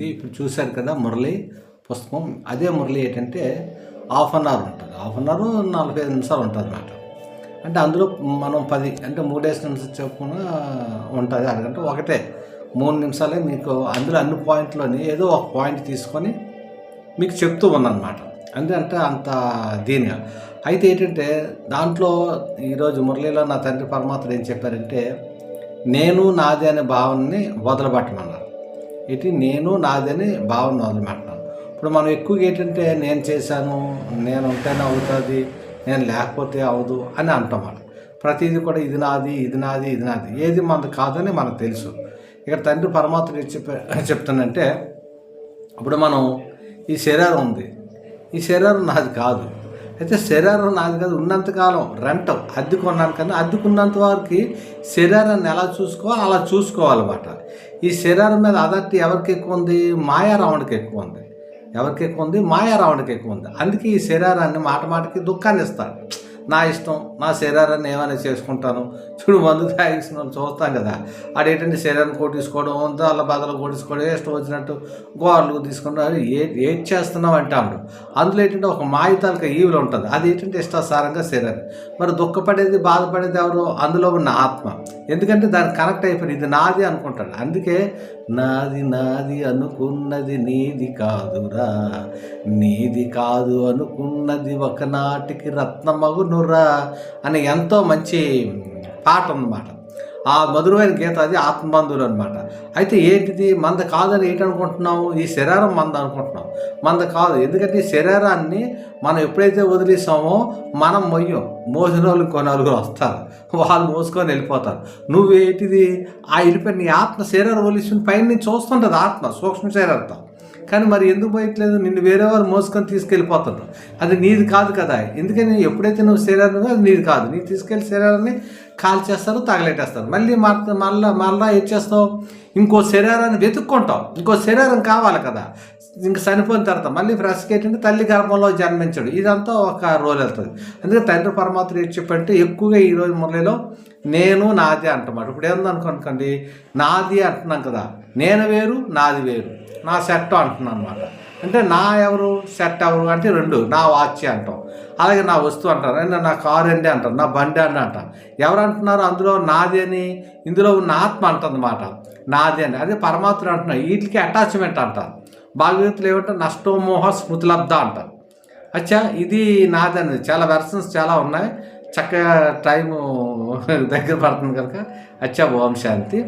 ఉంది. ఇప్పుడు చూశారు కదా మురళి పుస్తకం. అదే మురళి ఏంటంటే హాఫ్ అన్ అవర్ ఉంటుంది. హాఫ్ అన్ అవర్ 45 నిమిషాలు ఉంటుందన్నమాట. అంటే అందులో మనం 10 అంటే 3 నిమిషాలు చొప్పున ఉంటుంది అరగంట. ఒకటే 3 నిమిషాలే మీకు అందులో అన్ని పాయింట్లోని ఏదో ఒక పాయింట్ తీసుకొని మీకు చెప్తూ ఉన్నానమాట. అంటే అంత దీనిగా అయితే ఏంటంటే దాంట్లో ఈరోజు మురళిలో నా తండ్రి పరమాత్ముడు ఏం చెప్పారంటే నేను నాది అనే భావనని వదలబట్టమన్నారు. నేను నాది అని భావన వదలబెట్టినాను. ఇప్పుడు మనం ఎక్కువగా ఏంటంటే నేను చేశాను, నేను ఉంటేనే అవుతుంది, నేను లేకపోతే అవదు అని అంటామాట. ప్రతిదీ కూడా ఇది నాది, ఇది నాది, ఇది నాది, ఏది మనది కాదని మనకు తెలుసు. ఇక్కడ తండ్రి పరమాత్ముడు చెప్తానంటే ఇప్పుడు మనం ఈ శరీరం ఉంది, ఈ శరీరం నాది కాదు. అయితే శరీరం నాది కాదు ఉన్నంతకాలం రెంట్ అద్దెకున్నాను, కానీ అద్దెకున్నంత వరకు శరీరాన్ని ఎలా చూసుకోవాలో అలా చూసుకోవాలన్నమాట. ఈ శరీరం మీద అథారిటీ ఎవరికి ఎక్కువ ఉంది? మాయారావణుడికి ఎక్కువ ఉంది. ఎవరికి ఎక్కువ ఉంది? మాయారావణుడికి ఎక్కువ ఉంది. అందుకే ఈ శరీరాన్ని మాటకి దుఃఖాన్ని ఇస్తాడు. నా ఇష్టం, నా శరీరాన్ని ఏమైనా చేసుకుంటాను. చూడు మందు తాగిసిన వాళ్ళు చూస్తాం కదా, ఆడేంటంటే శరీరాన్ని కొట్టేసుకోవడం, వాళ్ళ బాధలు కొట్టేసుకోవడం, ఇష్టం వచ్చినట్టు గోడలు తీసుకుంటాడు. ఏది చేస్తున్నావు అంటే అప్పుడు అందులో ఏంటంటే ఒక మాయితాలక ఈవులు ఉంటుంది. అది ఏంటంటే ఇష్టాసారంగా శరీరం. మరి దుఃఖపడేది బాధపడేది ఎవరు? అందులో ఉన్న ఆత్మ. ఎందుకంటే దానికి కనెక్ట్ అయిపోయింది, ఇది నాది అనుకుంటాడు. అందుకే నాది నాది అనుకున్నది నీది కాదురా, నీది కాదు అనుకున్నది ఒకనాటికి రత్నమగునురా అని ఎంతో మంచి పాట ఉందన్నమాట. ఆ మధురమైన గీత అది ఆత్మబంధువులు అనమాట. అయితే ఏంటిది మంద కాదని ఏంటనుకుంటున్నావు? ఈ శరీరం మంద అనుకుంటున్నావు. మంద కాదు. ఎందుకంటే ఈ శరీరాన్ని మనం ఎప్పుడైతే వదిలేసామో మనం మోసిన వాళ్ళు ఇంకో నలుగురు వస్తారు, వాళ్ళు మోసుకొని వెళ్ళిపోతారు. నువ్వేంటిది ఆ వెళ్ళిపోయి నీ ఆత్మ శరీరం వదిలేసిన పైన నుంచి చూస్తుంటుంది ఆత్మ సూక్ష్మ శరీరంతో. కానీ మరి ఎందుకు పోయట్లేదు? నిన్ను వేరే వాళ్ళు మోసుకొని తీసుకెళ్ళిపోతుంటారు. అది నీది కాదు కదా. ఎందుకని ఎప్పుడైతే నువ్వు శరీరం అది నీది కాదు, నీకు తీసుకెళ్ళి శరీరాన్ని కాల్ చేస్తారు, తగలెట్టేస్తారు. మళ్ళీ ఏం చేస్తావు? ఇంకో శరీరాన్ని వెతుక్కుంటావు. ఇంకో శరీరం కావాలి కదా. ఇంక చనిపోయిన తర్వాత మళ్ళీ ఫ్రెష్గా ఏంటంటే తల్లి గర్భంలో జన్మించడు. ఇదంతా ఒక రోల్ వెళ్తుంది. అందుకే తండ్రి పరమాత్ముడు ఏం చెప్పంటే ఎక్కువగా ఈరోజు మురళిలో నేను నాది అంటున్నాడు. ఇప్పుడు ఏందనుకోండి, నాది అంటున్నాం కదా, నేను వేరు నాది వేరు, నా సెట్ అంటున్నాను అనమాట. అంటే నా ఎవరు సెట్ ఎవరు అంటే రెండు, నా వాచ్ అంటాం, అలాగే నా వస్తువు అంటారు, అంటే నా కారు అండి అంటారు, నా బండి అండి అంటాం. ఎవరు అంటున్నారు? అందులో నాది అని ఇందులో ఉన్న ఆత్మ అంటుందన్నమాట. నాది అని అదే పరమాత్ముడు అంటున్నారు. వీటికి అటాచ్మెంట్ అంటారు. భాగవతులు ఏమంటే నష్టోమోహ స్మృతిలబ్ధ అంటారు. అచ్చా, ఇది నాది అనేది చాలా వెర్షన్స్ చాలా ఉన్నాయి. చక్కగా టైము దగ్గర పడుతుంది కనుక. అచ్చా, ఓం శాంతి.